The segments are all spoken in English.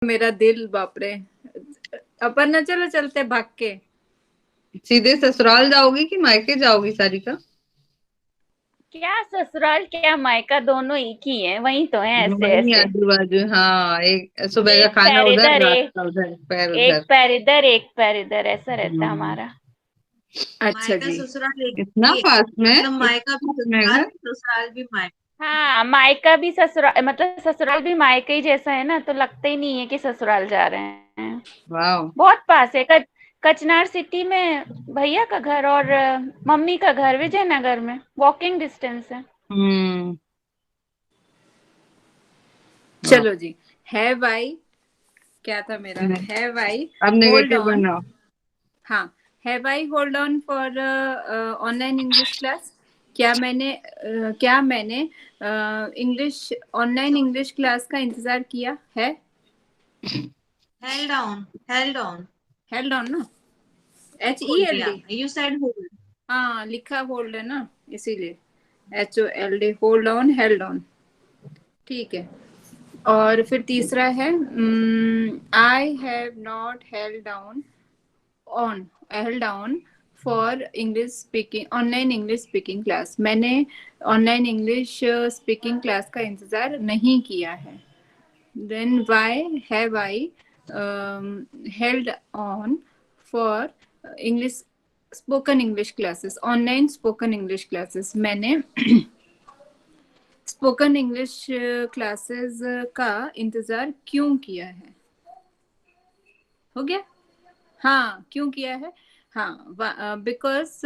मेरा दिल, बाप रे। अपन ना चलो चलते भाग के। सीधे ससुराल जाओगी कि मायके जाओगी सारिका? क्या ससुराल क्या मायका दोनों एक ही है, वही तो है ऐसे वही ऐसे। आजू बाजू, हाँ, एक सुबह का एक खाना पैर उधर, इधर, रात एक का उधर, पैर एक उधर। पैर इधर, एक पैर इधर, ऐसा रहता है हम्म। हमारा। अच्छा मायका जी। ससुराल एक इतना ही है। पास में, मतलब इतना मायका भी पास में ससुराल, घर। ससुराल भी मायका। हाँ, मायका भी ससुराल, मतलब ससुराल भी मायका ही जैसा है ना, तो लगता ही नहीं है कि ससुराल जा रहे हैं। वाह। बहुत पास है। कचनार सिटी में भैया का घर और मम्मी का घर विजयनगर में वॉकिंग डिस्टेंस है। हम्म। वाह। चलो जी। है भाई, क्या था मेरा, नहीं, है भाई अब होल्ड नेगेटिव ऑन। बनाओ। हाँ, है भाई hold on for online English class. क्या मैंने इंग्लिश ऑनलाइन इंग्लिश क्लास का इंतजार किया है? Held on, held on. Held on ना, Hold, HELD। yeah. You said hold. हाँ, लिखा होल्ड है ना, इसीलिए HOLD, hold on, held on. ठीक है। और फिर तीसरा है, I have not held down for English speaking online English speaking class. मैंने ऑनलाइन इंग्लिश स्पीकिंग क्लास का इंतजार नहीं किया है। Then why have I held on for English spoken English classes, online spoken English classes. मैंने spoken English classes का इंतजार क्यों किया है? हो गया। हाँ, क्यों किया है? हाँ, because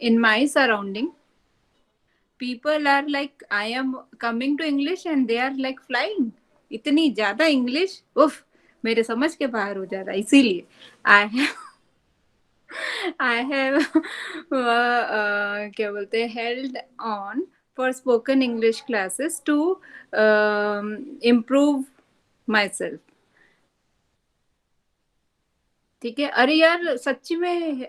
in my surrounding people are like I am coming to English and they are like flying. इतनी ज्यादा इंग्लिश, उफ, मेरे समझ के बाहर हो जाता है। इसीलिए आई आई हैव क्या बोलते हैं, held on for spoken English classes to improve myself. ठीक है। अरे यार सच्ची में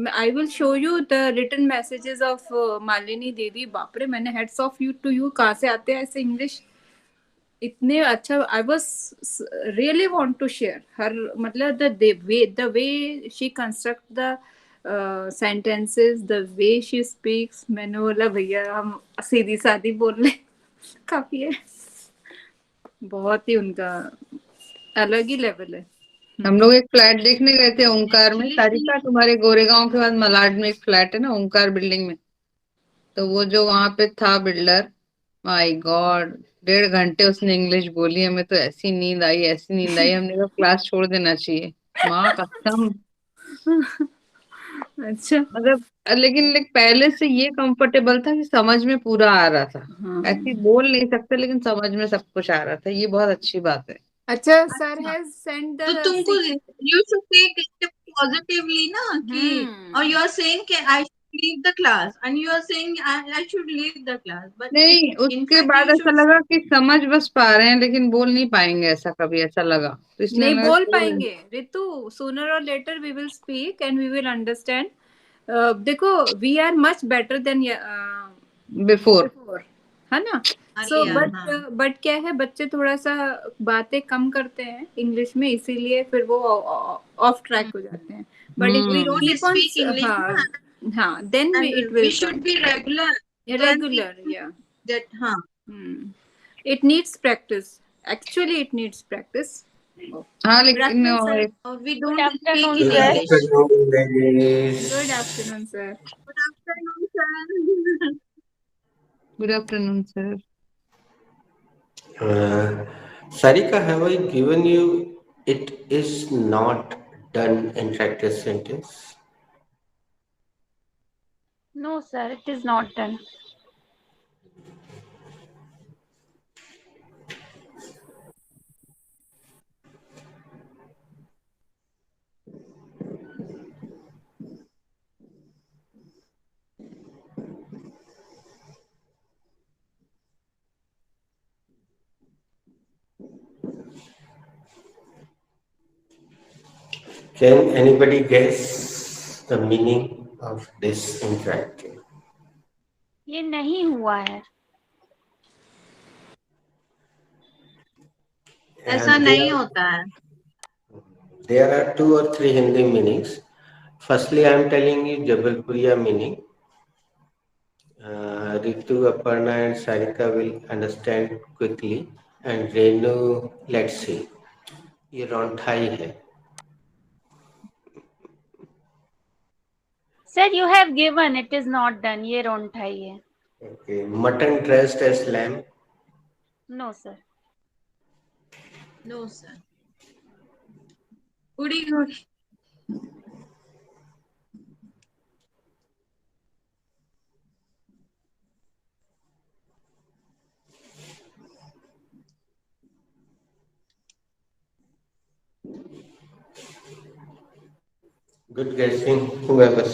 I will show you the written messages of Malini दीदी। बाप रे, मैंने heads off you to you, कहाँ से आते हैं ऐसे इंग्लिश इतने अच्छा। I was really want to share her, मतलब the way she construct the sentences, the way she speaks. मैंने बोला भैया हम सीधी सादी बोल रहे काफी है। बहुत ही उनका अलग ही लेवल है। हम लोग एक फ्लैट देखने गए थे ओंकार में, Actually, सारिका तुम्हारे गोरेगांव के बाद मलाड में एक फ्लैट है ना ओंकार बिल्डिंग में। तो वो जो वहां पे था बिल्डर, माय गॉड, 1.5 घंटे उसने इंग्लिश बोली। हमें तो ऐसी नींद आई, ऐसी नींद आई, हमने कहा क्लास छोड़ देना चाहिए। माँ कसम। अच्छा। मतलब लेकिन पहले से ये कंफर्टेबल था कि समझ में पूरा आ रहा था। हाँ। ऐसी बोल नहीं सकते लेकिन समझ में सब कुछ आ रहा था, ये बहुत अच्छी बात है। अच्छा, सर अच्छा, हैज सेंड तो द तुमको you should take it positively ना कि, or you are saying कि I should leave the class and you are saying I should leave the class, but नहीं, in उसके fact बाद you ऐसा should लगा कि समझ बस पा रहे हैं लेकिन बोल नहीं पाएंगे, ऐसा कभी ऐसा लगा, तो इसलिए नहीं मैं बोल छोड़ पाएंगे रितु। सूनर और later we will speak and we will understand. देखो, we are much better than before. Before, है ना। सो earlier, हाँ। बट क्या है, बच्चे थोड़ा सा बातें कम करते हैं इंग्लिश में, इसीलिए फिर वो ऑफ ट्रैक हो जाते हैं। But if We we hmm. don't keep on, speak English हाँ ना, हाँ, then and it will we come should be regular, then regular, people या that, हाँ। It needs practice. Actually it needs practice. हाँ good लेकिन afternoon sir. We good don't speak afternoon in Good sir. English. afternoon, ladies. Good afternoon sir. Good afternoon, sir. Good afternoon sir. Sarika, have I given you it is not done in practice sentence? No sir, it is not done. Can anybody guess the meaning of this interactive? ये नहीं हुआ है। ऐसा नहीं होता है. There are 2 or 3 Hindi meanings. Firstly, I am telling you Jabalpuriya meaning. Ritu, Aparna, and Sarika will understand quickly. And Renu, let's see. ये रौंठाई है. Sir, you have given, it is not done. ये रोंठाई है. Okay. Mutton dressed as lamb. No, sir. No, sir. Goody goody. Good guessing. Whoever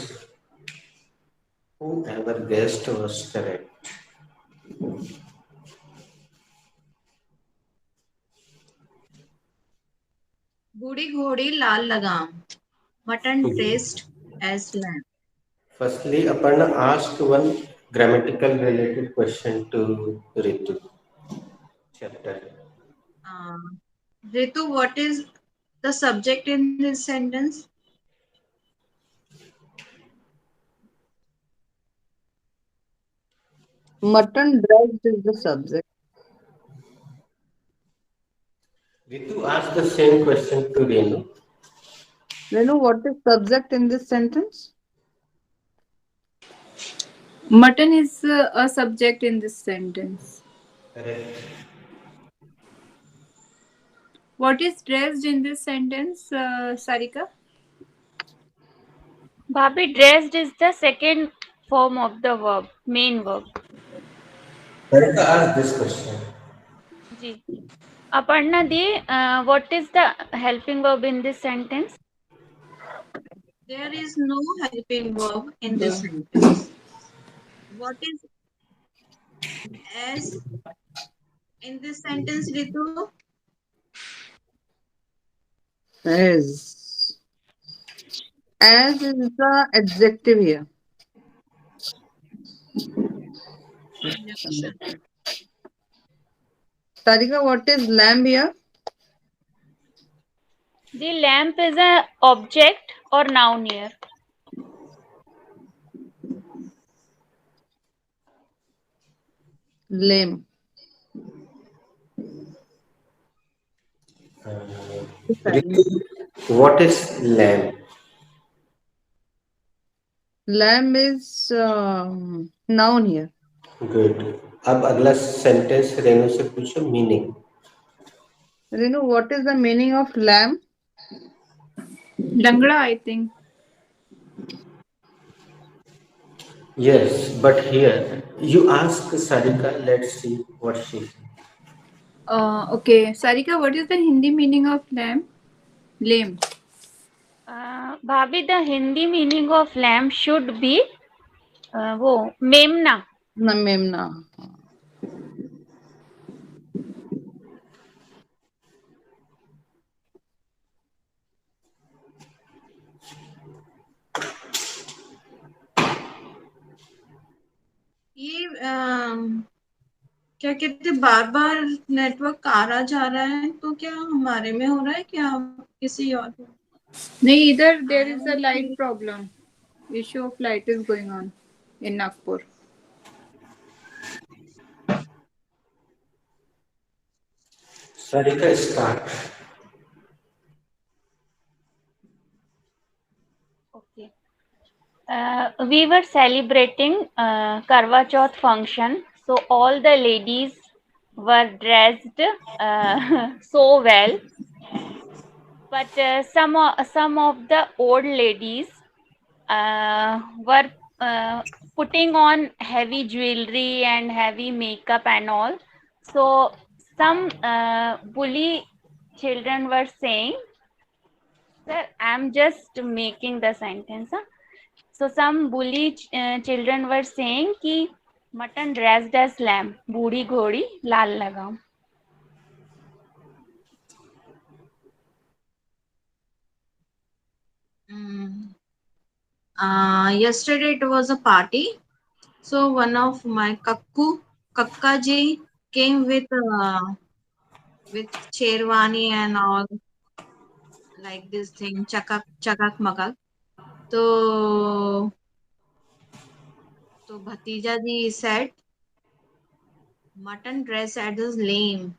guessed was correct. बूढ़ी घोड़ी लाल लगाम. Mutton dressed as lamb. Firstly, Aparna asked one grammatical related question to Ritu. Chapter. Ritu, what is the subject in this sentence? Mutton dressed is the subject. Ritu asked the same question to Renu. Renu, what is subject in this sentence? Mutton is a subject in this sentence. Correct. What is dressed in this sentence, Sarika? Bhabhi, dressed is the second form of the verb, main verb. Sarika asked this question. Ji. Aparna di, what is the helping verb in this sentence? There is no helping verb in this sentence. What is as in this sentence, Ritu? As. As is the adjective here. Sarika, what is lamb here? The lamp is a object or noun here. Lame. Ritu, what is lamb? Lamb is noun here. Good. अब अगला sentence Renu से पूछो meaning. Renu, what is the meaning of lamb? Langda, I think. Yes, but here you ask Sarika. Let's see what she says. Okay, Sarika, what is the Hindi meaning of lamb? Lame. Bhabhi, the Hindi meaning of lamb should be वो मेमना. मेमना. ये क्या कहते, बार बार network आ रहा जा रहा है, तो क्या हमारे में हो रहा है क्या किसी और को? नहीं, इधर there is a light problem. Issue of light is going on in Nagpur. Sarika, start. Okay. We were celebrating Karwa Chauth function, so all the ladies were dressed so well, but some of the old ladies were putting on heavy jewelry and heavy makeup and all. So some bully children were saying, sir, I'm just making the sentence. Huh? So some bully children were saying कि mutton dressed as lamb, बूढ़ी घोड़ी लाल लगाम. Yesterday it was a party, so one of my kakka ji came with with Sherwani and all, like this thing, chakak makak. So Bhatija ji said, mutton dressed as lamb.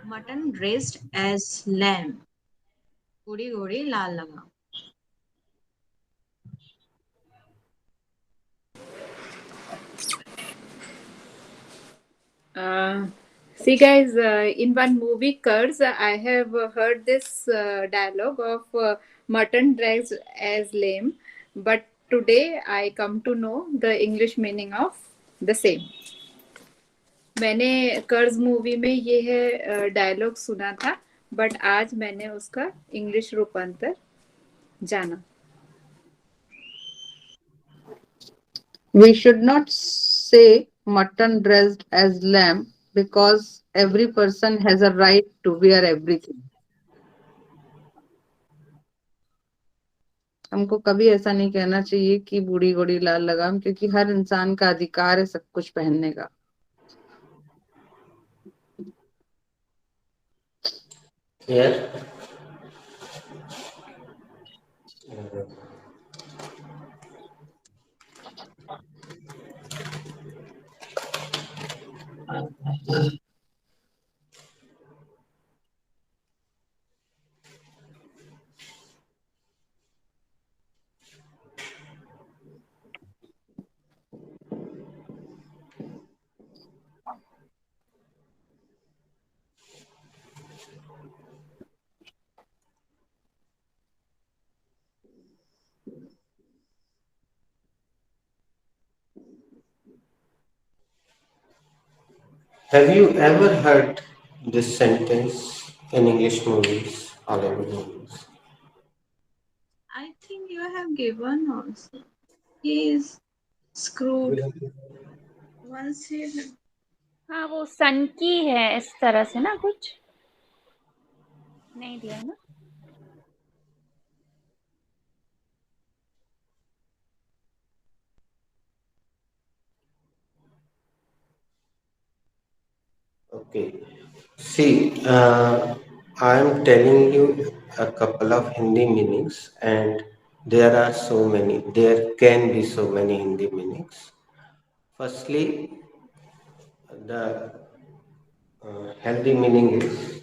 Mutton dressed as lamb. Gudi gudi lal laga. See, guys, in one movie, Curse, I have heard this dialogue of mutton dressed as lame, but today I come to know the English meaning of the same. मैंने कर्ज movie में ये है dialogue सुना था, but आज मैंने उसका इंग्लिश रूपांतर जाना. We should not say mutton dressed as lamb because every person has a right to wear everything. हमको कभी ऐसा नहीं कहना चाहिए कि बूढ़ी घोड़ी लाल लगाम, क्योंकि हर इंसान का अधिकार है सब कुछ पहनने का. Here, have you ever heard this sentence in English movies, Hollywood movies? I think you have given also. He is screwed. Once he हाँ वो सन की है इस तरह से ना, कुछ नहीं दिया ना. Okay. See, I'm telling you a couple of Hindi meanings, and there are so many. There can be so many Hindi meanings. Firstly, the healthy meaning is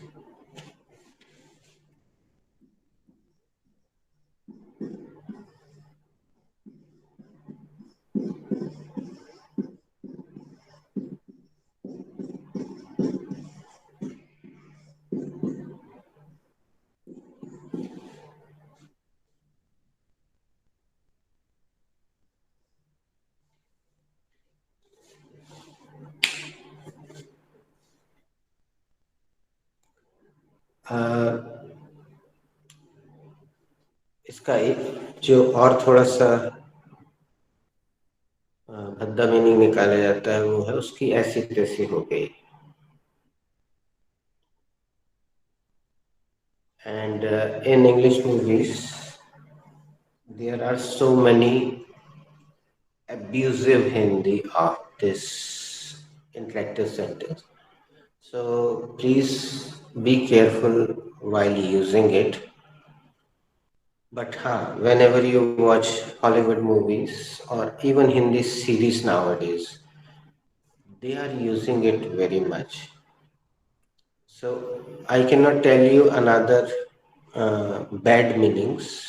इसका एक जो और थोड़ा सा भद्दा मीनिंग निकाला जाता है वो है उसकी ऐसी तैसी हो गई. And in English movies, there are so many abusive Hindi of this interactive sentence. So please be careful while using it. But whenever you watch Hollywood movies or even Hindi series nowadays, they are using it very much. So I cannot tell you another bad meanings.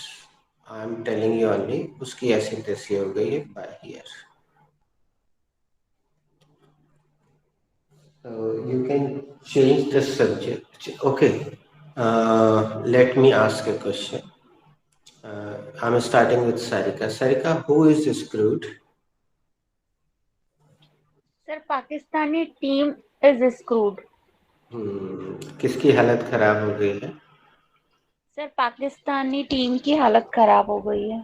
I'm telling you only उसकी ऐसी तैसी हो गई है by here. So you can change the subject. Okay. Let me ask a question. I'm starting with Sarika. Sarika, who is screwed? Sir Pakistani team is screwed. किसकी हालत खराब हो गई है? सर पाकिस्तानी टीम की हालत खराब हो गई है.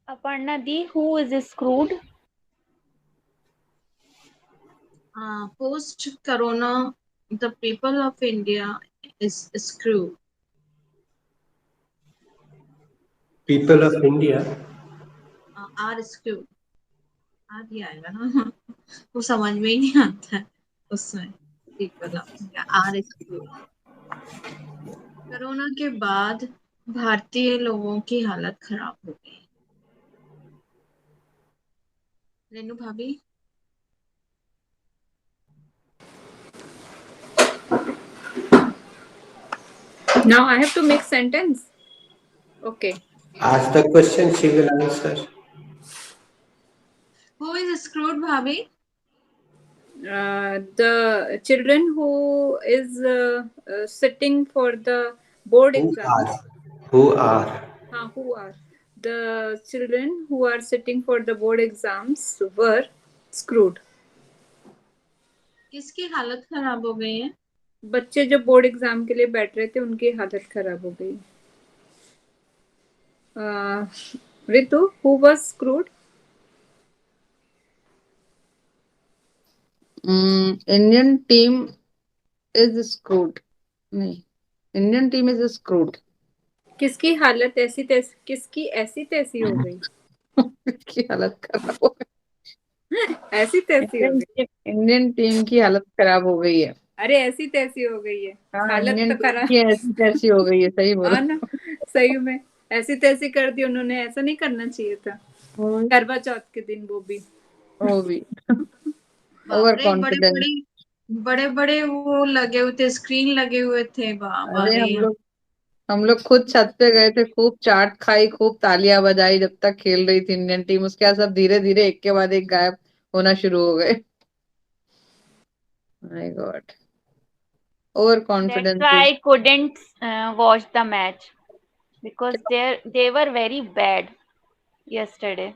अपर्णा दी, who is screwed? post corona, the people of India is screwed. People of India Are screwed. ही आएगा ना. वो समझ में ही नहीं आता है उसमें ठीक वाला आर स्क्रूड। कोरोना के बाद भारतीय लोगों की हालत खराब हो गई। रेनू भाभी। Now I have to make sentence. Okay. Ask the question, she will answer. Who is screwed, भाभी? The children who is sitting for the board Who exams. are? Who are? Who are? The children who are sitting for the board exams were screwed. किसकी हालत खराब हो गई है? बच्चे जो board exam के लिए बैठ रहे थे उनकी हालत खराब हो गई। Ritu, who was screwed? Indian team is screwed. नहीं, Indian team is screwed. किसकी हालत ऐसी तैसी, किसकी ऐसी तैसी हो गई? की हालत खराब हो गई। ऐसी तैसी हो गई। इंडियन टीम की हालत खराब हो गई है। अरे ऐसी तैसी हो गई है। हाँ, हालत इंडियन तो टीम खराब। की ऐसी तैसी हो गई है, सही बोला। ना, सही में ऐसी तैसी कर दी उन्होंने, ऐसा नहीं करना चाहिए था। करवा चौथ के दिन वो भी ओवर कॉन्फिडेंस। बड़े बड़े वो लगे हुए थे, स्क्रीन लगे हुए थे। बाबा अरे रे, हम लोग खुद छत पे गए थे, खूब चाट खाई, खूब तालियां बजाई जब तक खेल रही थी इंडियन टीम। उसके बाद सब धीरे धीरे एक के बाद एक गायब होना शुरू हो गए। My God, over That's confidence. why I couldn't watch the match because they were very bad yesterday.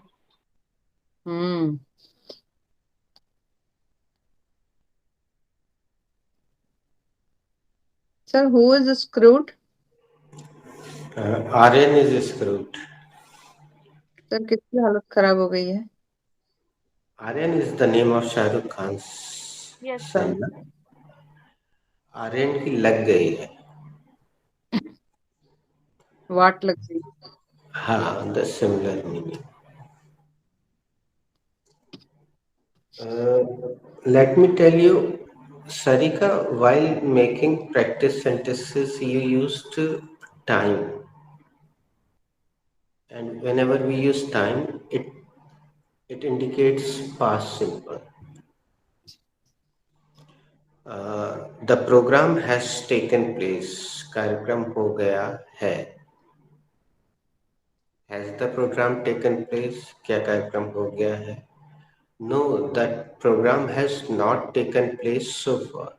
Sir, who is screwed? Aryan is screwed. Sir किसकी हालत खराब हो गई है? Aryan is the name of Shahrukh Khan's Yes, son. Aryan की लग गई है। वाट लग गई। हाँ, the similar meaning. Let me tell you, Sarika, while making practice sentences, you used time. And whenever we use time, it indicates past simple. The program has taken place. कार्यक्रम हो गया है। Has the program taken place? क्या कार्यक्रम हो गया है? No, that program has not taken place so far.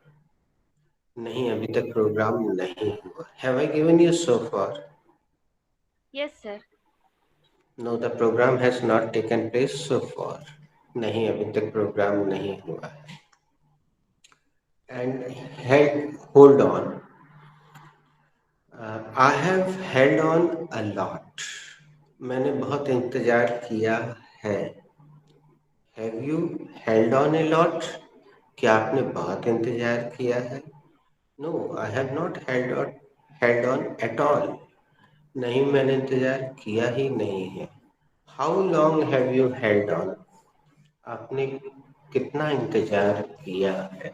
नहीं, अभी तक प्रोग्राम नहीं हुआ। Have I given you so far? yes, sir. No, the program has not taken place so far. नहीं, अभी तक प्रोग्राम नहीं हुआ है। And hold on. I have held on a lot. मैंने बहुत इंतजार किया है। Have you held on a lot? क्या आपने बहुत इंतजार किया है? No, I have not held on at all. नहीं, मैंने इंतजार किया ही नहीं है। How long have you held on? आपने कितना इंतजार किया है?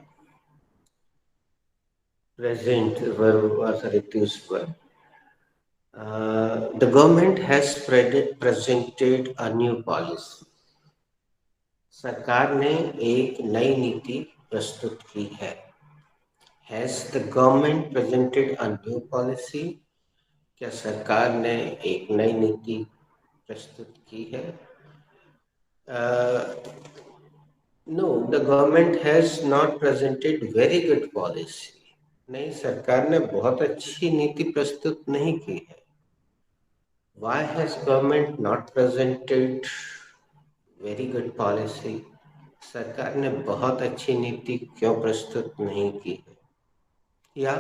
Present verb was reduced verb. The government has presented a new policy. सरकार ने एक नई नीति प्रस्तुत की है। Has the government presented a new policy? क्या सरकार ने एक नई नीति प्रस्तुत की है? No, the government has not presented very good policy. नहीं, सरकार ने बहुत अच्छी नीति प्रस्तुत नहीं की है। Why has government not presented very good policy? सरकार ने बहुत अच्छी नीति क्यों प्रस्तुत नहीं की है? या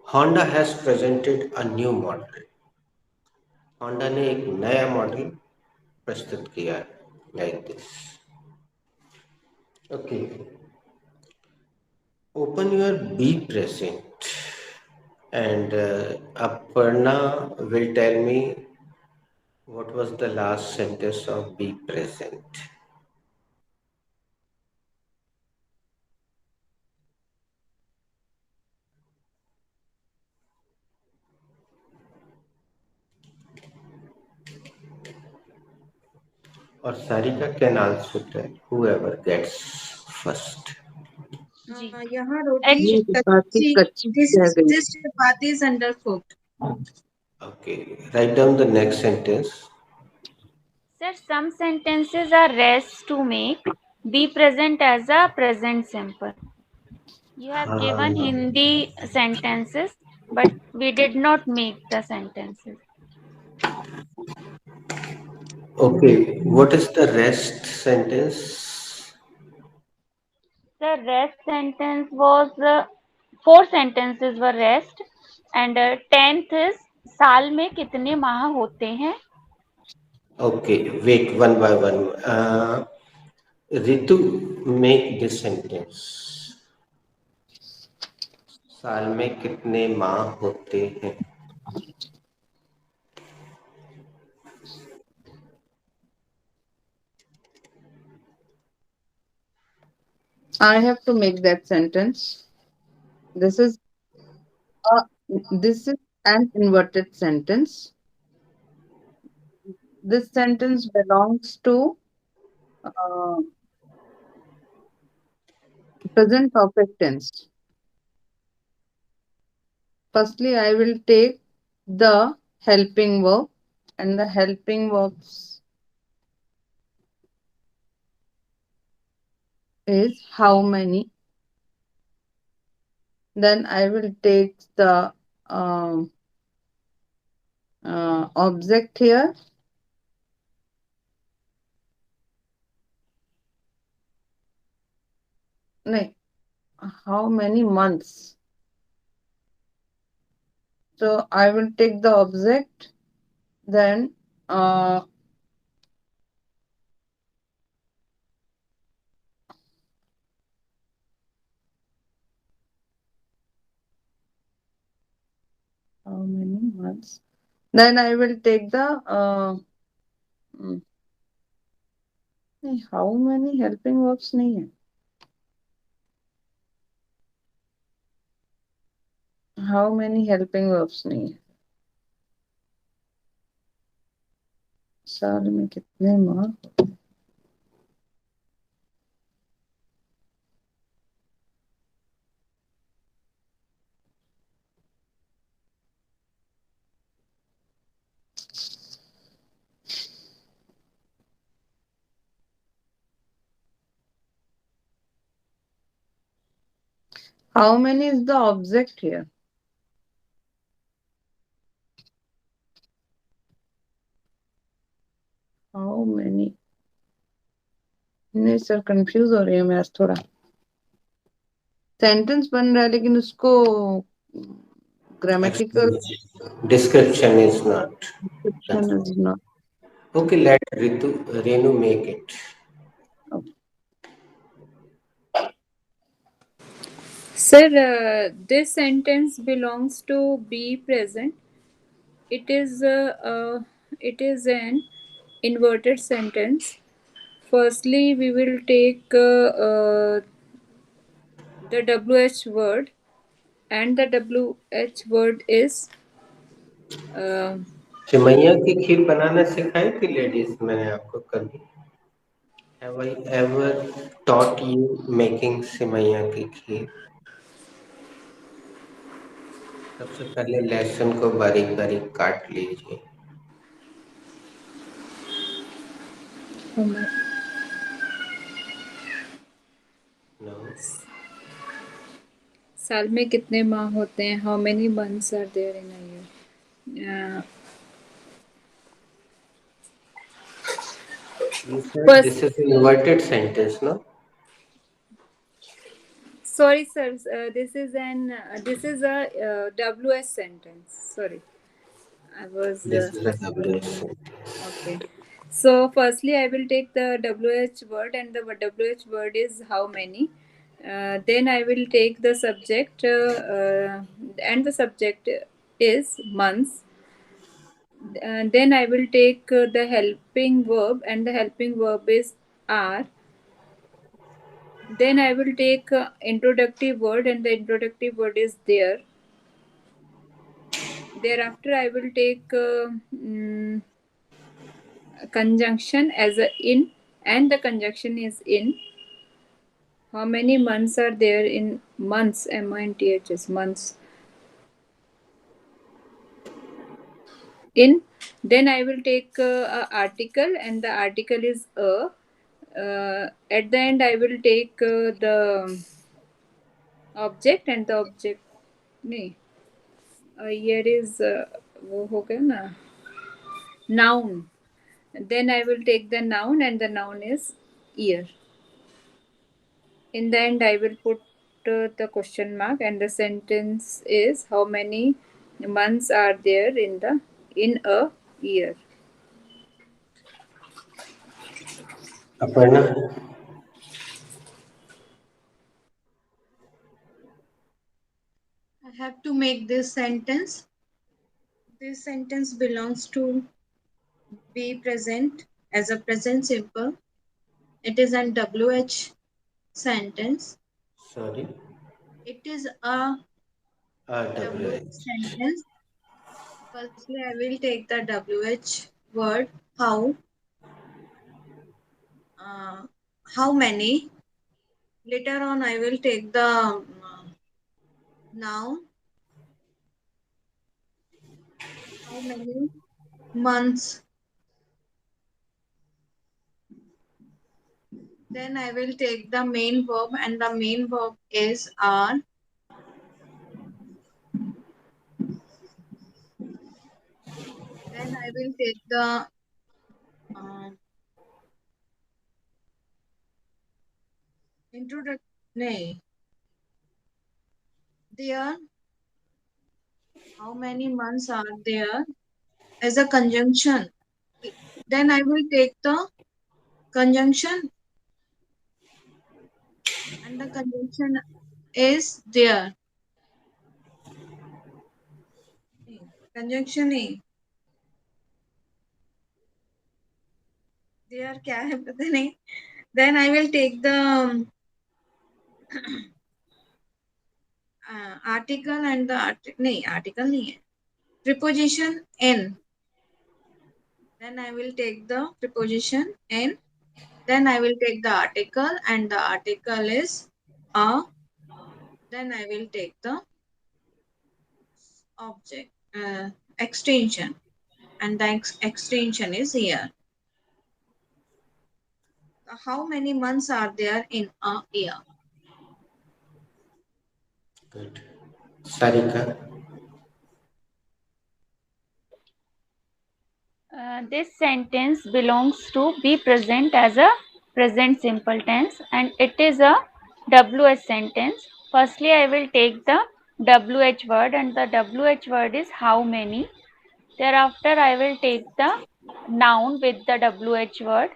Honda has presented a new model. Honda ने एक नया मॉडल प्रस्तुत किया like this. Okay. Open your be present and Aparna will tell me what was the last sentence of be present. or Sarika can also tell, whoever gets first. जी यहाँ रोटी Actu- ये चपाती कच्ची कच्ची रह गई। this chapati is undercooked. Okay, write down the next sentence. sir, some sentences are rash to make. Be present as a present simple. You have given Hindi sentences, but we did not make the sentences. Okay, what is the rest sentence? The rest sentence was 4 sentences were rest, and 10th is साल में कितने माह होते हैं? Okay, wait one by one. Ritu, make this sentence. साल में कितने माह होते हैं? I have to make that sentence. This is a, this is an inverted sentence. This sentence belongs to uh, present perfect tense. Firstly, I will take the helping verb, and the helping verbs is how many. Then I will take the object here. No, how many months? So I will take the object, then how many months? Then I will take the hmm, नहीं, how many helping verbs नहीं है. How many helping verbs नहीं है. साल में कितने माह? How many is the object here? How many? नहीं सर कंफ्यूज हो रही है मैं आज थोड़ा. सेंटेंस बन रहा है लेकिन उसको grammatical Description is not. description is not. Okay, let Renu make it. Sir, this sentence belongs to be present. It is an inverted sentence. Firstly, we will take the WH word, and the WH word is Simaiya की खीर बनाना सिखाई थी ladies मैंने आपको कभी. Have I ever taught you making Simaiya की खीर? सबसे पहले लहसुन को बारीक बारीक काट लीजिए. No. साल में कितने माह होते हैं? How many months are there in a year? You said First, this is an inverted sentence, no? sorry, sir. This is a WS sentence. Sorry, I was. This is a WH sentence. Okay. So firstly, I will take the WH word, and the WH word is how many. Then I will take the subject, and the subject is months. Then I will take the helping verb, and the helping verb is are. Then I will take introductive word, and the introductive word is there. Thereafter, I will take conjunction as a in, and the conjunction is in. How many months are there in months? M-I-N-T-H-S, months. In, then I will take a article, and the article is a. At the end, I will take the object, and the object नहीं year is वो हो गया ना noun. Then I will take the noun, and the noun is year. In the end, I will put the question mark, and the sentence is how many months are there in a year. Aparna, I have to make this sentence. This sentence belongs to be present as a present simple. It is an WH sentence. sorry, It is a WH WH. sentence. Firstly, I will take the WH word how. How many. Later on, I will take the noun. How many months. Then I will take the main verb, and the main verb is are. Then I will take the introduction. There, how many months are there as a conjunction. Then I will take the conjunction, and the conjunction is there. Conjunction नहीं there क्या है पता नहीं. Then I will take the article, and the नहीं article नहीं है preposition in. Then I will take the preposition in. Then I will take the article, and the article is a. Then I will take the object extension, and the extension is here. How many months are there in a year? Good. Sarika. This sentence belongs to be present as a present simple tense, and it is a WH sentence. Firstly, I will take the WH word, and the WH word is how many. Thereafter, I will take the noun with the WH word,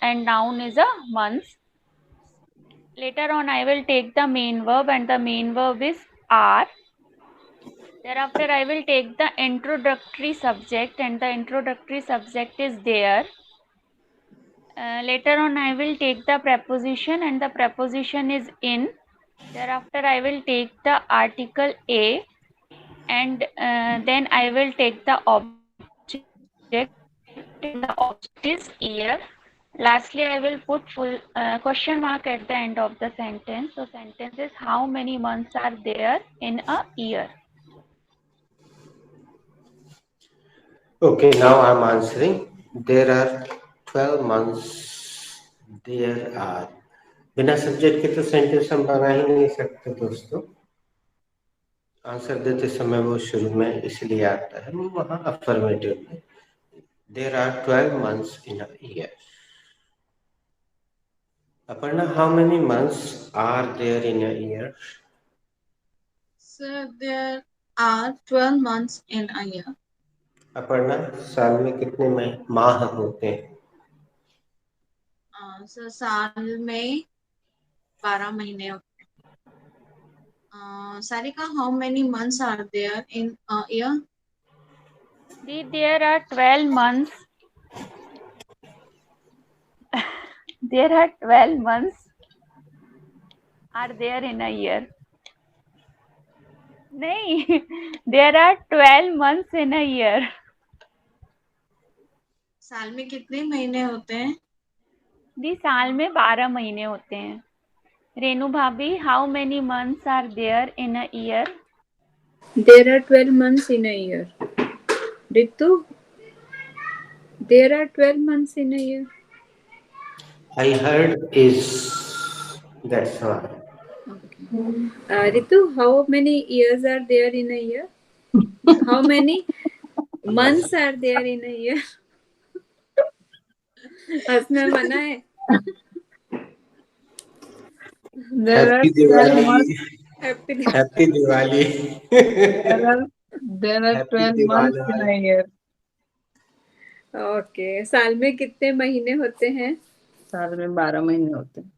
and noun is a month. Later on, I will take the main verb, and the main verb is are. Thereafter, I will take the introductory subject, and the introductory subject is there. Later on, I will take the preposition, and the preposition is in. Thereafter, I will take the article a, and then I will take the object, and the object is year. Lastly, I will put full question mark at the end of the sentence. So, sentence is how many months are there in a year? Okay, now I'm answering. There are 12 months. There are. बिना subject के तो sentence हम बना ही नहीं सकते दोस्तों. Answer देते समय वो शुरू में इसलिए आता है, वो वहाँ अफर्मेटिव में. There are 12 months in a year. Aparna, how many months are there in a year? Sir, there are 12 months in a year. Aparna, साल में कितने माह होते हैं? सर साल में 12 महीने होते हैं. Sarika, how many months are there in a year? There are 12 months. There are 12 months are there in a year. नहीं, there are 12 months in a year. साल में कितने महीने होते हैं? दी साल में 12 महीने होते हैं। रेनू भाभी, how many months are there in a year? There are 12 months in a year. Ritu, there are 12 months in a year. I heard is that's why. Ritu, how many years are there in a year? How many months are there in a year? हंसना मना है। There are Happy 12 Diwali. months. Happy Happy Diwali. There are Happy 12 months in Diwali. a year. Okay, साल में कितने महीने होते हैं? साल में 12 महीने होते हैं।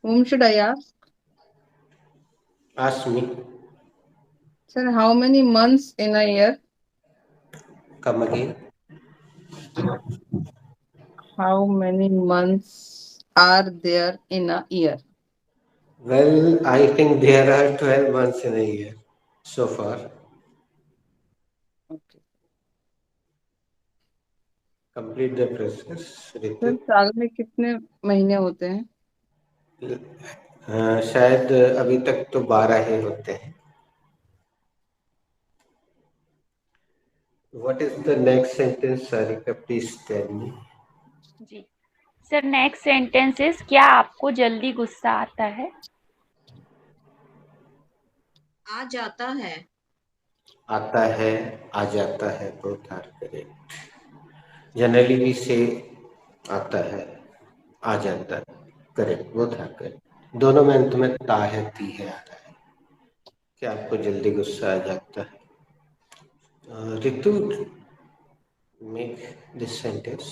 Whom should I ask? Ask me. Sir, how many months in a year? Come again. How many months are there in a year? Well, I think there are 12 months in a year so far. Okay. Complete the process, sir Ritu. साल में कितने महीने होते हैं? शायद अभी तक तो 12 ही होते हैं. What is the next sentence, Sarika? Please tell me. जी सर, नेक्स्ट सेंटेंस इज, क्या आपको जल्दी गुस्सा आता है? आ जाता है। आता है, आ जाता है, both are correct. Generally we say आता है, आ जाता है, correct, both are correct. दोनों में अंत में ता है, ती है, आता है. क्या आपको जल्दी गुस्सा आ जाता है? Ritu, make this sentence.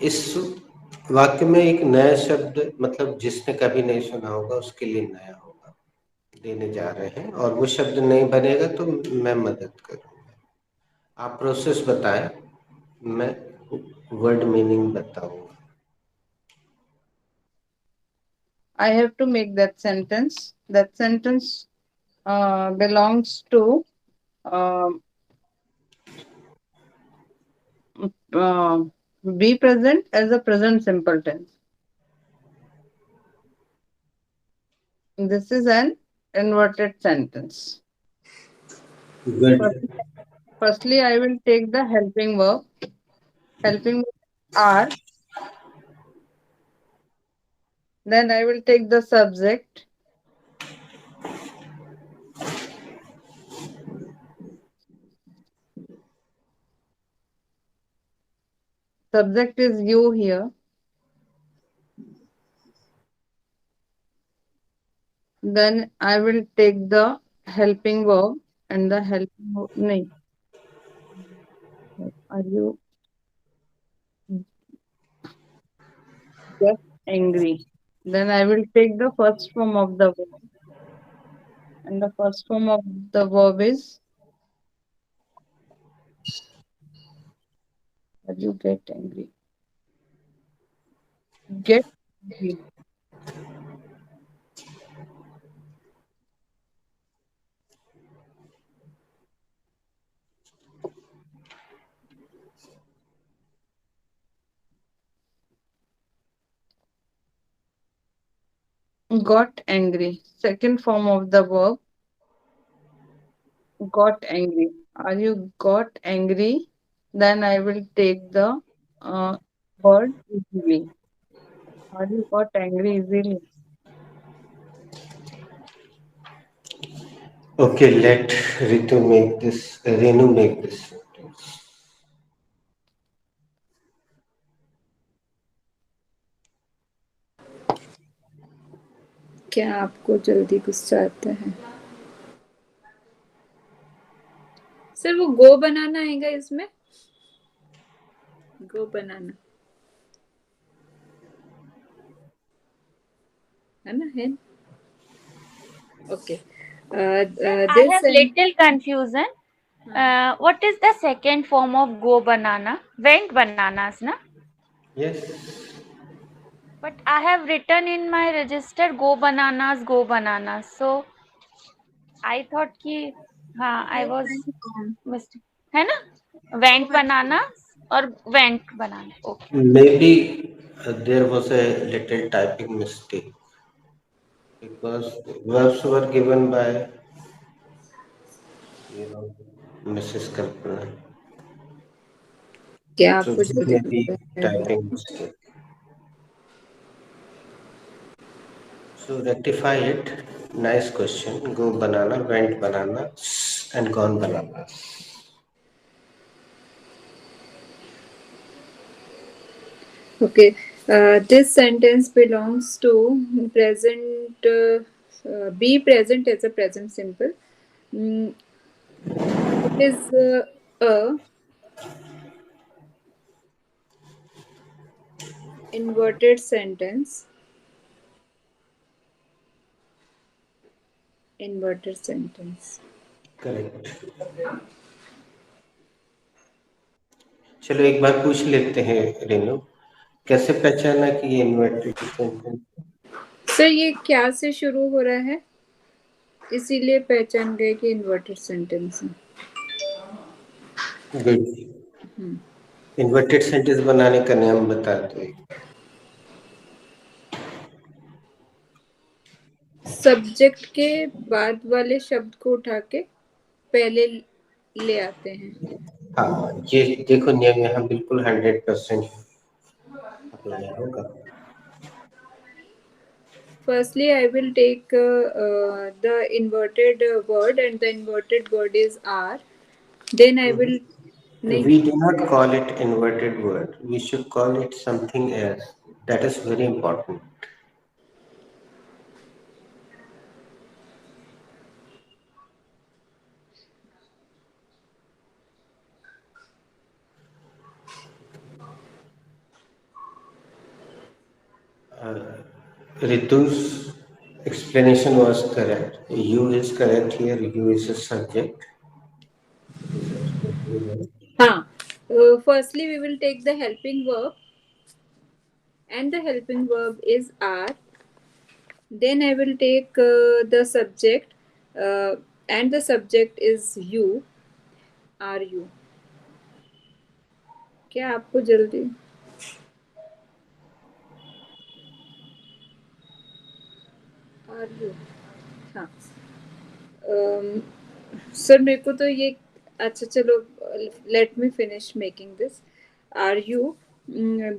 इस वाक्य में एक नया शब्द, मतलब जिसने कभी नहीं सुना होगा उसके लिए नया होगा, देने जा रहे हैं, और वो शब्द नहीं बनेगा तो मैं मदद करूंगा. आप प्रोसेस बताएं, मैं वर्ड मीनिंग बताऊंगा. I have to make that sentence. That sentence belongs to be present as a present simple tense. This is an inverted sentence. Good. Firstly, I will take the helping verb. Helping verb are. Then I will take the subject. Subject is you here. Then I will take the helping verb and the helping verb. No. Are you just angry? Then I will take the first form of the verb. And the first form of the verb is, are you get angry? Get angry. Got angry. Second form of the verb, got angry. Are you got angry? Then I will take the word easily. Are you got angry easily? Okay, let Renu make this sentence. क्या आपको जल्दी गुस्सा आता है? Sir वो गो बनाना आएगा इसमें? गो बनाना है ना? है. Okay. I have little confusion. What is the second form of go banana? Went bananas, na? Yes. But I have written in my register go bananas, go bananas. So I thought कि हाँ I Go was and on. mistake है ना Go went and bananas or went banana. Okay. Maybe there was a little typing mistake because verbs were given by, Mrs. Kalpana. क्या So आपको there जल्दी may be लगता है? typing mistake. So rectify it. Nice question. Go banana, went banana, and gone banana. Okay, this sentence belongs to present. Be present as a present simple. Mm, it is a inverted sentence. Inverted sentence. Correct. चलो एक बार पूछ लेते हैं रेनू, कैसे पहचाना कि ये inverted sentence? Sir ये क्या से शुरू हो रहा है, इसीलिए पहचान गए कि इन्वर्टेड सेंटेंस है। गुड। इन्वर्टेड सेंटेंस बनाने का नियम बताते हैं। सब्जेक्ट के बाद वाले शब्द को उठा के पहले ले आते हैं। हाँ, ये देखो नियम यहाँ बिल्कुल 100% अप्लाई होगा। Firstly, I will take the inverted word, and the inverted word is R. Then I will. We do not call it inverted word. We should call it something else. That is very important. Ritu's explanation was correct. You is correct here. You is a subject. Is absolutely right. हाँ. Firstly, we will take the helping verb, and the helping verb is are. Then I will take the subject, and the subject is you. Are you? क्या आपको जल्दी? Are you? हाँ. Sir मेरे को तो ये अच्छा चलो let me finish making this are you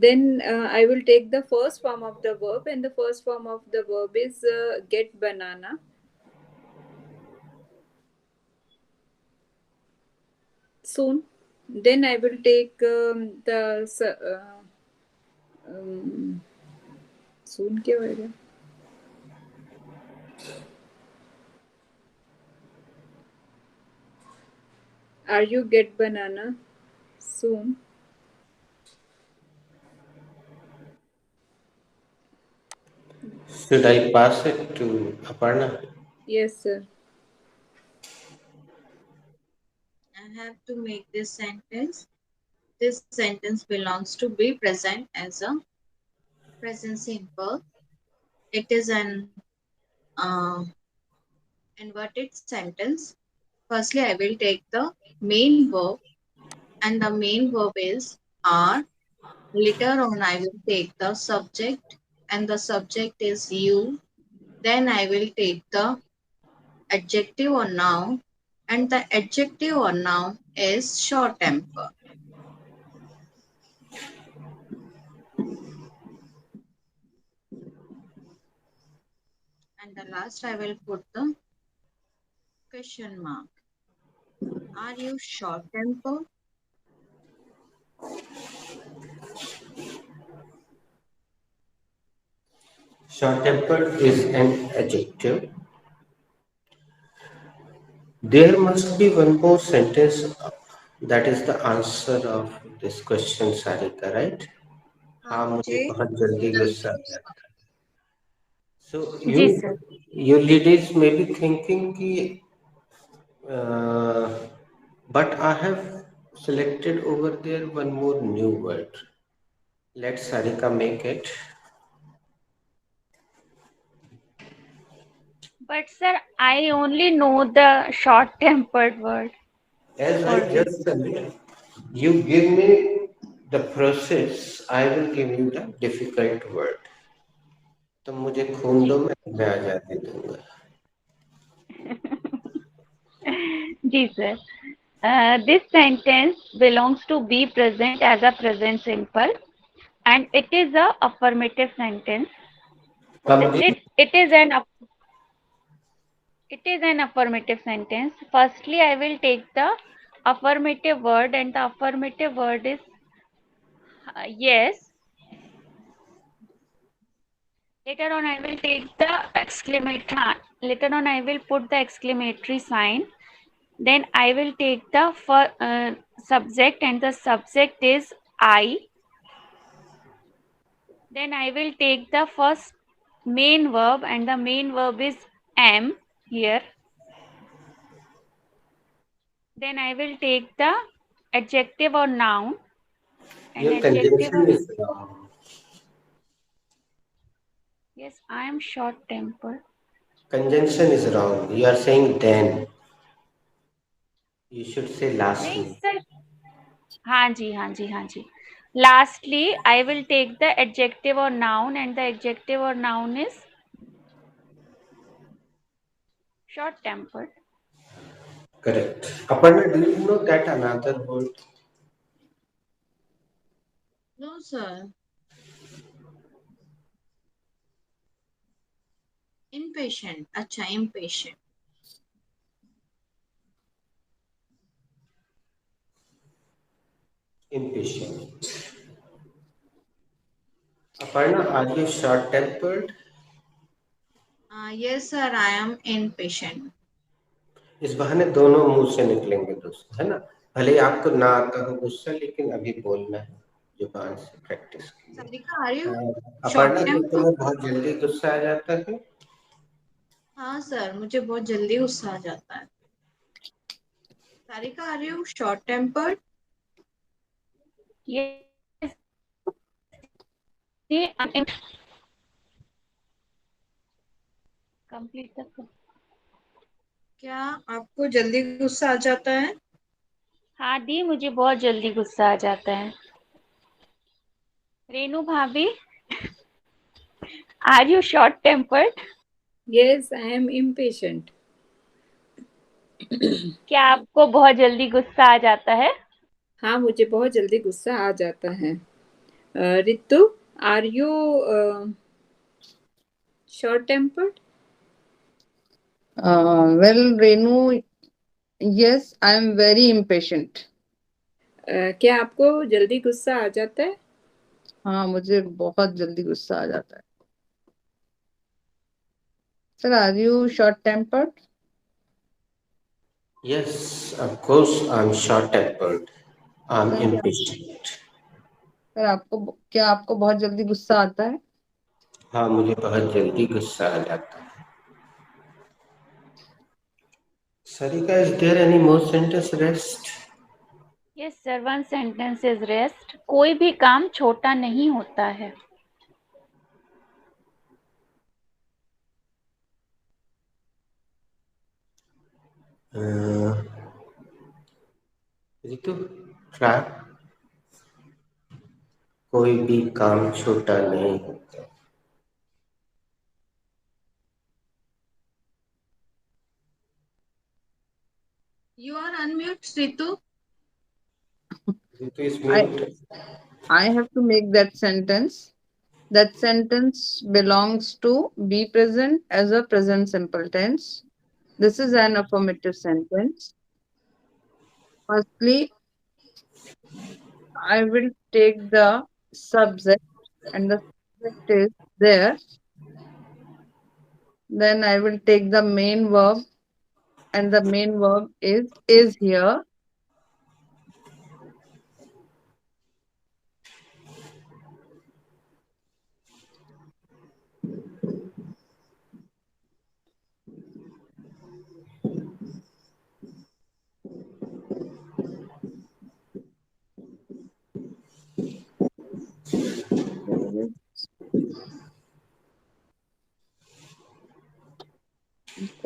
then I will take the first form of the verb, and the first form of the verb is get banana. Soon. Then I will take soon क्या होएगा? Are you get banana soon? Should I pass it to Aparna? Yes, sir. I have to make this sentence. This sentence belongs to be present as a present simple. It is an uh, inverted sentence. Firstly, I will take the main verb, and the main verb is are. Later on, I will take the subject, and the subject is you. Then I will take the adjective or noun, and the adjective or noun is short temper. And the last I will put the question mark. Are you short temper? Short-tempered is an adjective. There must be one more sentence that is the answer of this question, Sarika, right? हाँ, मुझे मुझे बहुत जल्दी गुस्सा आ जल्दी जाता है. So जी sir. you ladies may be thinking कि but I have selected over there one more new word. Let Sarika make it. But sir, I only know the short-tempered word. As I For this. just said, you give me the process, I will give you the difficult word. तुम मुझे खून दो, मैं आजादी दूंगा. जी sir. This sentence belongs to be present as a present simple, and it is a affirmative sentence. Complete. It is an affirmative sentence. Firstly, I will take the affirmative word, and the affirmative word is yes. Later on, I will take the exclamation. Later on, I will put the exclamatory sign. Then I will take the subject, and the subject is I. Then I will take the first main verb, and the main verb is am here. Then I will take the adjective or noun. Your conjunction is wrong. Yes, I am short-tempered. Conjunction is wrong. You are saying then. You should say नहीं lastly. sir. हाँ जी. Lastly, I will take the adjective or noun, and the adjective or noun is short-tempered. Correct. Aparna, do you know that another word? No, sir. Impatient. अच्छा, impatient. Impatient. Aparna, are you short-tempered? Yes, sir. I am impatient. इस बहाने दोनों मुंह से निकलेंगे दोस्तों, है ना? भले ही आपको ना आता हो गुस्सा, लेकिन अभी बोलना है, जुबान से प्रैक्टिस कीजिए. Sarika, are you अपर्णा, क्या short-tempered? तुम्हें बहुत जल्दी गुस्सा आ जाता है? हाँ सर, मुझे बहुत जल्दी गुस्सा आ जाता है. Sarika, are you short-tempered? Yes. See, complete the. क्या आपको जल्दी गुस्सा आ जाता है? हाँ दी, मुझे बहुत जल्दी गुस्सा आ जाता है. रेनू भाभी, are you short-tempered? Yes, I am impatient. क्या आपको बहुत जल्दी गुस्सा आ जाता है? हाँ, मुझे बहुत जल्दी गुस्सा आ जाता है. Ritu, are you short-tempered? Well, Renu, yes, I am very impatient. क्या आपको जल्दी गुस्सा आ जाता है? हाँ, मुझे बहुत जल्दी गुस्सा आ जाता है. Sir, are you short-tempered? Yes, of course, I'm short-tempered. I'm impatient. Sir, क्या आपको बहुत जल्दी गुस्सा आता है? हाँ, मुझे बहुत जल्दी गुस्सा आ जाता है. Sarika, is there any more sentence rest? Yes sir, one sentence is rest. कोई भी काम छोटा नहीं होता है. रितु, try. कोई भी काम छोटा नहीं होता. You are unmute, Ritu. Ritu is mute. I have to make that sentence. That sentence belongs to be present as a present simple tense. This is an affirmative sentence. Firstly, I will take the subject, and the subject is there. Then I will take the main verb, and the main verb is here.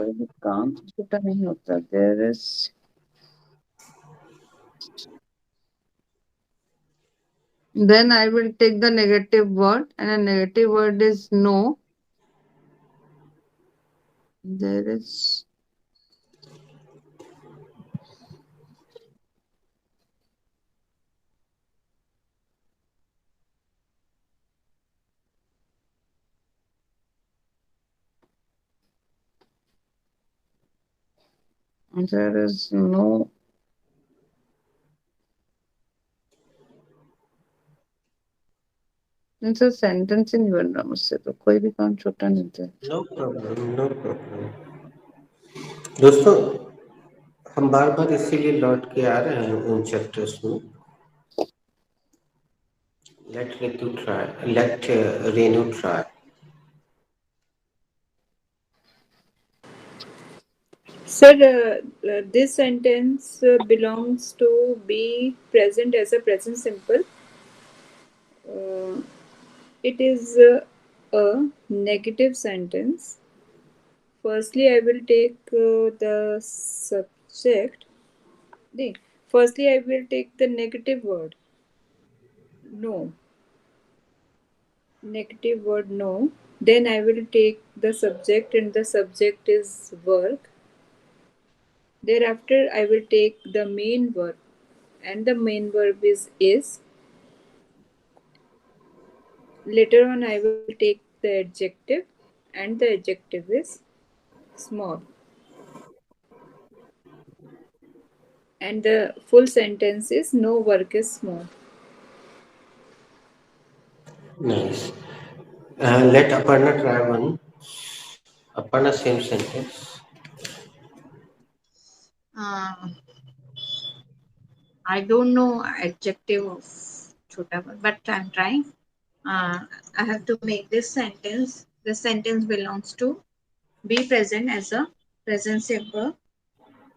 कोई भी काम छोटा नहीं होता. There is. Then I will take the negative word, and a negative word is no. There is. There is no. इनसे sentence ही नहीं बन रहा मुझसे, तो कोई भी काम छोटा नहीं था. No problem, no problem. दोस्तों, हम बार बार इसीलिए लौट के आ रहे हैं उन चैप्टर्स में. Let Ritu try, let Renu try. Sir, this sentence belongs to be present as a present simple. It is a negative sentence. Firstly, I will take the subject. Firstly, I will take the negative word. No. Negative word no. Then I will take the subject, and the subject is work. Thereafter, I will take the main verb, and the main verb is. Later on, I will take the adjective, and the adjective is small. And the full sentence is no work is small. Nice. Let Aparna try one. Aparna, same sentence. I don't know adjective of chota, but I'm trying. I have to make this sentence. This sentence belongs to be present as a present simple.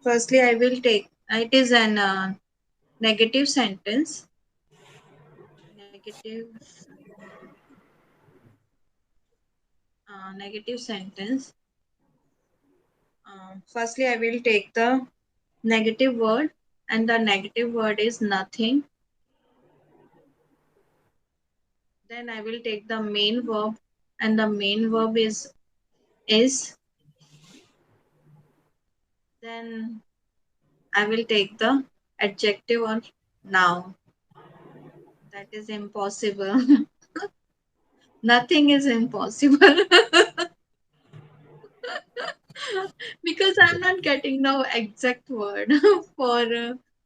Firstly, I will take. It is an negative sentence. Negative sentence. Firstly, I will take the negative word, and the negative word is nothing. Then I will take the main verb, and the main verb is. Then I will take the adjective or noun. That is impossible. Nothing is impossible. Because I'm not getting the exact word for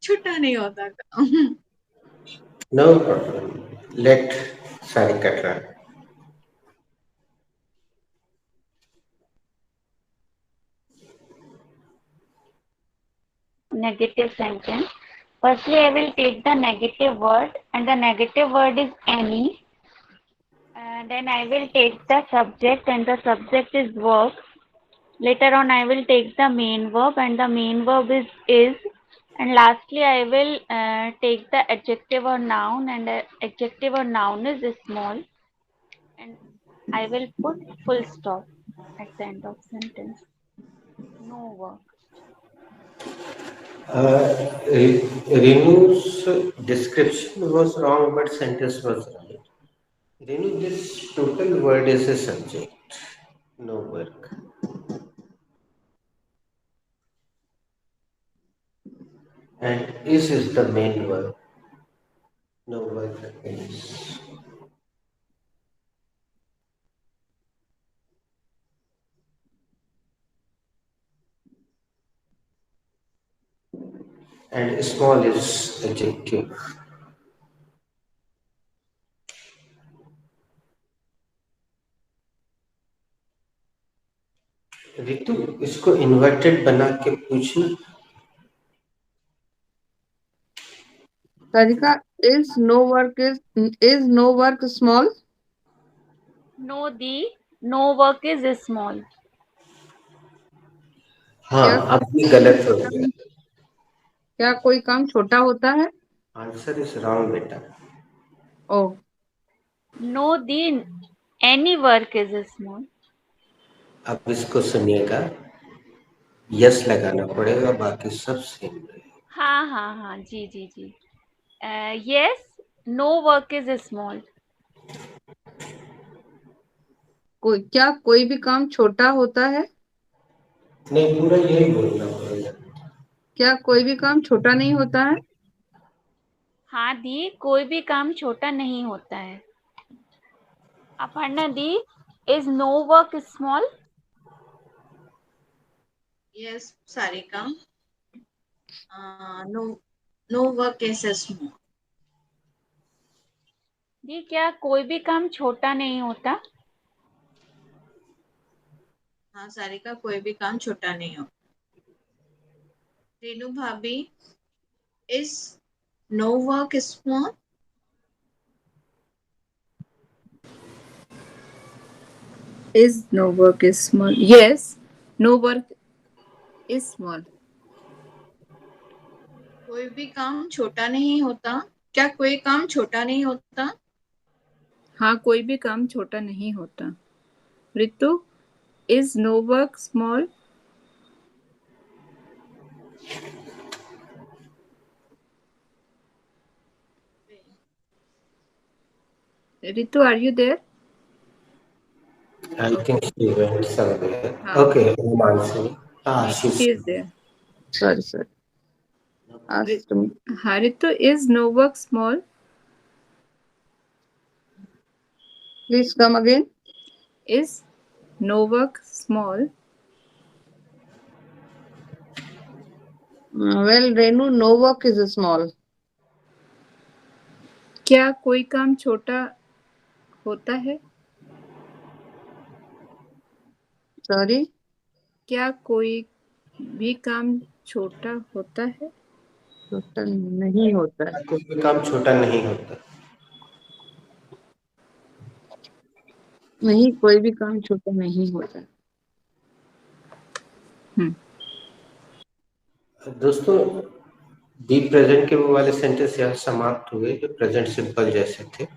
chuta nahi hota काम. No problem. Let Sarika try. Negative sentence. Firstly, I will take the negative word, and the negative word is any. Then I will take the subject, and the subject is work. Later on, I will take the main verb, and the main verb is. And lastly, I will take the adjective or noun, and the adjective or noun is small. And I will put full stop at the end of sentence. No work. Renu's description was wrong, but sentence was right. Renu, this total word is a subject, no work. And is the main verb, no work is. And small is adjective. Ritu, इसको inverted बना के पूछना. Sarika, is no work small? No, the no work is small. हाँ, अब भी गलत हो गया. क्या कोई काम छोटा होता है? आंसर इज रॉन्ग बेटा. Oh. No, the any work is small. अब इसको सुनिएगा. यस लगाना पड़ेगा, बाकी सब सेम रहेगा। हाँ हाँ हाँ, जी जी जी। Yes, no work is small. क्या कोई भी काम छोटा होता है? नहीं, पूरा यही बोलना पड़ेगा। क्या कोई भी काम छोटा नहीं होता है? हाँ दी, कोई भी काम छोटा नहीं होता है। अपर्णा दी, is no work small? Yes, Sarika. No, no work is small. दी, क्या कोई भी काम छोटा नहीं होता? हाँ सारिका, कोई भी काम छोटा नहीं हो। रेनू भाभी, is no work small? Is no work is small? Yes, no work is small. कोई भी काम छोटा नहीं होता। क्या कोई काम छोटा नहीं होता? हाँ, कोई भी काम छोटा नहीं होता। Ritu, is no work small? Ritu, are you there? I think she went somewhere. हाँ, Okay, Mansi. Ah, she she's is there. Sorry आज तुम हाँ, Ritu, is no work small? Please come again. Is no work small? Well Renu, no work is small. क्या कोई काम छोटा होता है? सॉरी, क्या कोई भी काम छोटा होता है? छोटा नहीं होता है। कोई भी काम छोटा नहीं होता। नहीं, कोई भी काम छोटा नहीं होता है। दोस्तों, बी प्रेजेंट के वो वाले सेंटेंस यहाँ समाप्त हुए जो प्रेजेंट सिंपल जैसे थे।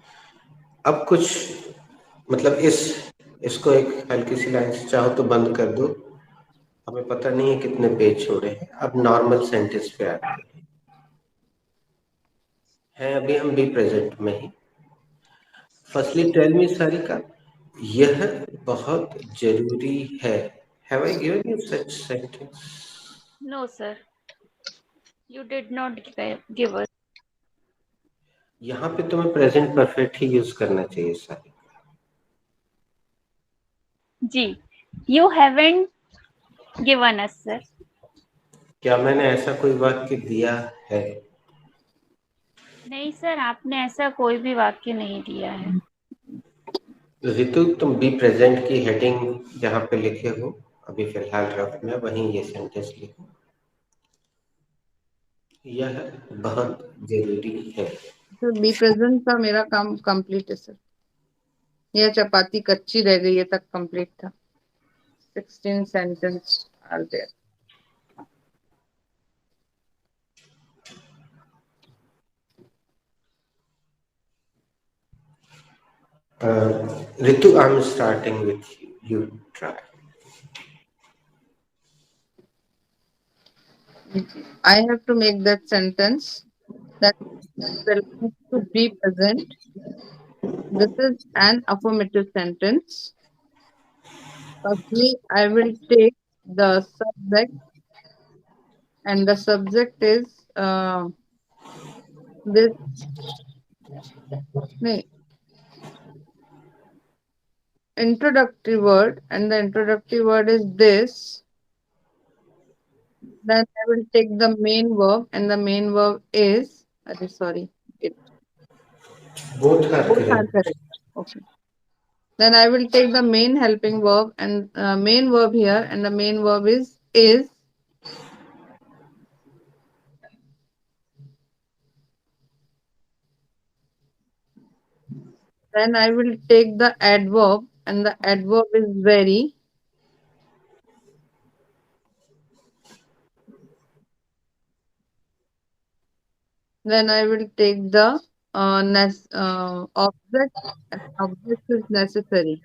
अब कुछ मतलब इसको एक हल्की सी लाइन से चाहो तो बंद कर दो। हमें पता नहीं है कितने पेज छोड़े हैं। अब नॉर्मल सेंटेंस पे आते हैं। अभी हम बी प्रेजेंट में ही। फर्स्टली टेल मी सारिका, यह बहुत जरूरी है। Have I given you such sentence? No sir, you did not give us. यहाँ पे तुम्हें प्रेजेंट परफेक्ट ही यूज करना चाहिए सारिका। जी, you haven't given us sir. क्या मैंने ऐसा कोई वाक्य दिया है? नहीं सर, आपने ऐसा कोई भी वाक्य नहीं दिया है। रितु, तुम बी प्रेजेंट की हेडिंग जहाँ पे लिखे हो अभी फिलहाल रफ में, वहीं ये सेंटेंस लिखो। यह बहुत जरूरी है। तो बी प्रेजेंट का मेरा काम कंप्लीट है सर। यह चपाती कच्ची रह गई है तक कंप्लीट था। 16 sentence are there. Ritu, I'm starting with you. You try. I have to make that sentence that belongs to be present. This is an affirmative sentence. Firstly, I will take the subject, and the subject is this. No, introductory word, and the introductory word is this. Then I will take the main verb, and the main verb is. Sorry, Both are both are correct. correct. Okay. Then I will take the main helping verb and main verb here, and the main verb is. Then I will take the adverb, and the adverb is very. Then I will take the object, and object is necessary.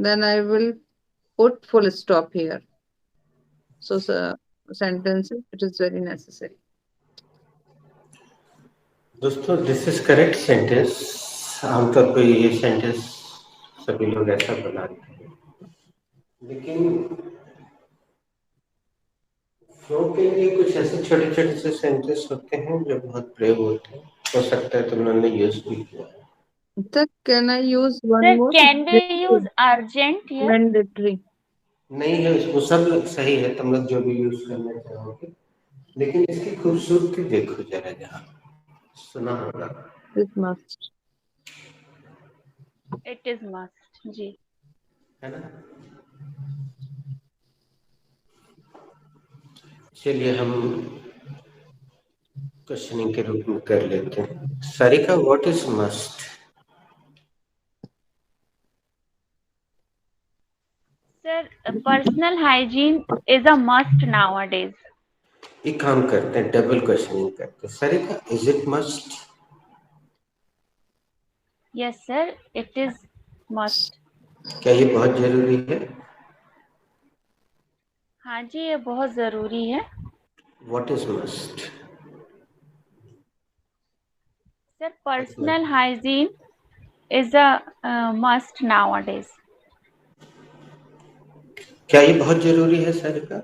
then I will put full stop here. So sentence, it is very necessary. दोस्तों this is correct sentence. आमतौर पर ये sentence सभी लोग ऐसा बनाते हैं, लेकिन फ्लो के लिए कुछ ऐसे छोटे छोटे से सेंटेंस होते हैं जो बहुत प्रयोग होते हैं। हो सकता है तुम लोगों ने यूज भी किया है। Sir, can I use one Sir, more? can we use urgent here? Mandatory. नहीं है, वो सब सही है, तुम लोग जो भी यूज करना चाहोगे, लेकिन इसकी खूबसूरती देखो जरा, जहाँ सुना होगा। This must. It is must. जी। है ना? चलिए हम क्वेश्चनिंग के रूप में कर लेते हैं। Sarika, what is must? Sir, personal hygiene is a must nowadays. एक काम करते हैं, डबल क्वेश्चनिंग करते हैं। Sarika, is it must? Yes, sir, it is must. क्या ये बहुत जरूरी है? हाँ जी, ये बहुत जरूरी है। What is must? Sir, personal hygiene is a must nowadays. क्या ये बहुत जरूरी है सारिका?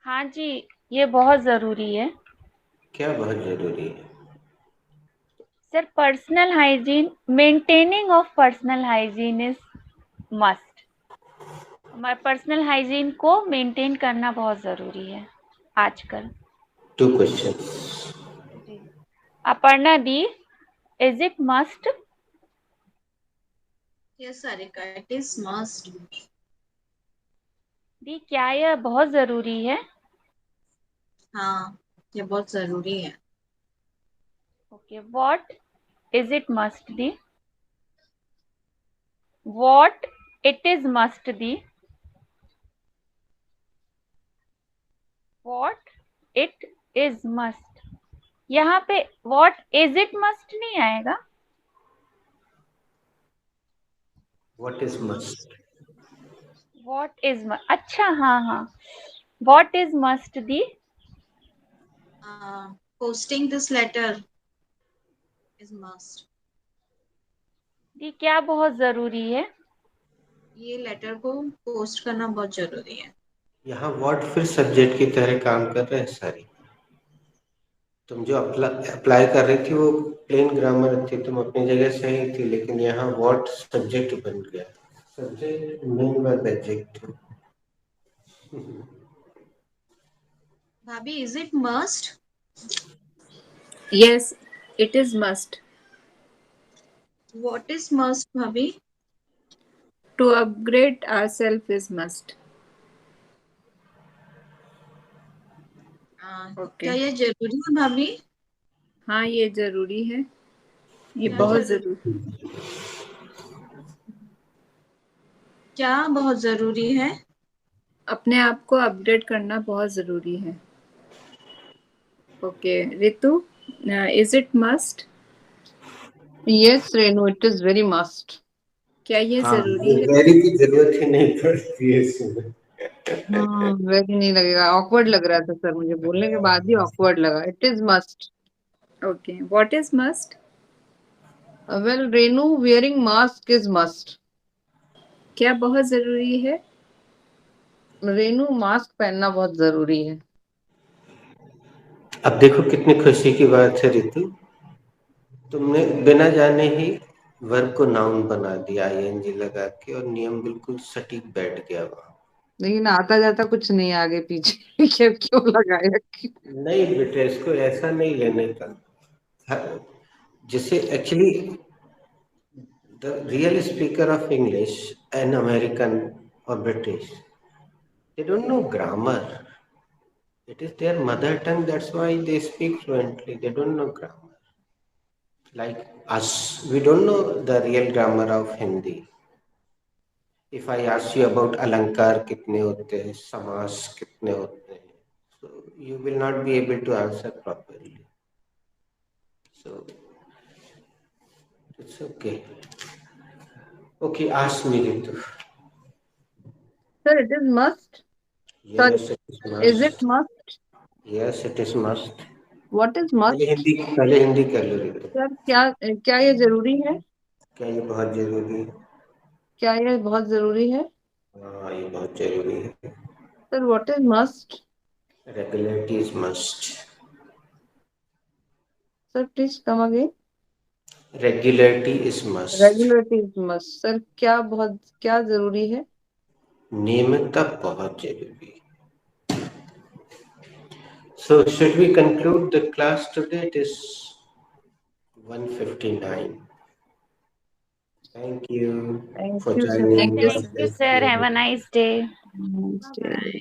हाँ जी, ये बहुत जरूरी है। क्या बहुत जरूरी है? Sir, personal hygiene, maintaining of personal hygiene is must. हमारे पर्सनल हाइजीन को मेंटेन करना बहुत जरूरी है आजकल। 2 questions. अपर्णा दी, is it must? Yes, Sarika, it is must. दी, क्या यह बहुत जरूरी है? हाँ, ये बहुत जरूरी है। Okay, what is it must the? What it is must the? What it is must, यहाँ पे व्हाट इज इट मस्ट नहीं आएगा। What is must? What is must, अच्छा हाँ हाँ, what is must the? Posting this letter is must. दी, क्या बहुत जरूरी है? ये लेटर को पोस्ट करना बहुत जरूरी है। यहाँ व्हाट फिर सब्जेक्ट की तरह काम कर रहे हैं सारी। तुम जो अप्लाई कर रही थी वो प्लेन ग्रामर थी, तुम अपनी जगह सही थी, लेकिन यहाँ व्हाट सब्जेक्ट बन गया। Subject main verb adjective. भाभी, is it must? Yes, it is must. What is must, भाभी? To upgrade ourselves is must. Okay. क्या ये जरूरी है भाभी? हाँ, ये जरूरी है, ये क्या बहुत जरूरी? जरूरी। क्या बहुत जरूरी है? अपने आप को अपग्रेड करना बहुत जरूरी है। Okay, Ritu, is it must? Yes, Renu, it is very must. क्या ये हाँ, जरूरी है? वेरी की जरूरत ही नहीं पड़ती है इसमें। वेरी नहीं लगेगा, ऑकवर्ड लग रहा था सर, मुझे बोलने के बाद ही ऑकवर्ड लगा। It is must. Okay, what is must? Well Renu, wearing mask is must. क्या बहुत जरूरी है? रेनू, मास्क पहनना बहुत जरूरी है। अब देखो कितनी खुशी की बात है रितु, तुमने बिना जाने ही वर्ब को नाउन बना दिया आईएनजी लगा के, और नियम बिल्कुल सटीक बैठ गया वहां। लेकिन आता जाता कुछ नहीं आगे पीछे क्यों लगाया? नहीं बेटे, इसको ऐसा नहीं लेने का। जिसे actually the real speaker of English, an American और British, they don't know grammar. It is their mother tongue, that's why they speak fluently. They don't know grammar. Like us, we don't know the real grammar of Hindi. If I ask you about alankar kitne hote hain, samas kitne hote hain, so you will not be able to answer properly. So it's okay. Okay, ask me, Ritu. Sir, it is must. Sorry, Yes, it is is it must. must? Yes, it is must. What is पहले must? Hindi कर लो Ritu. Sir क्या ये जरूरी है? क्या ये बहुत जरूरी है? क्या ये बहुत जरूरी है? हाँ, ये बहुत जरूरी है. Sir, what is must? Regularity is must. Sir, please come again. Regularity is must. Regularity is must. Sir, क्या जरूरी है? नियमितता बहुत जरूरी है. So should we conclude the class today? It is 1:59. Thank you Thank for you, sir. joining. Thank you, Thank you, sir. Have a nice day. sir.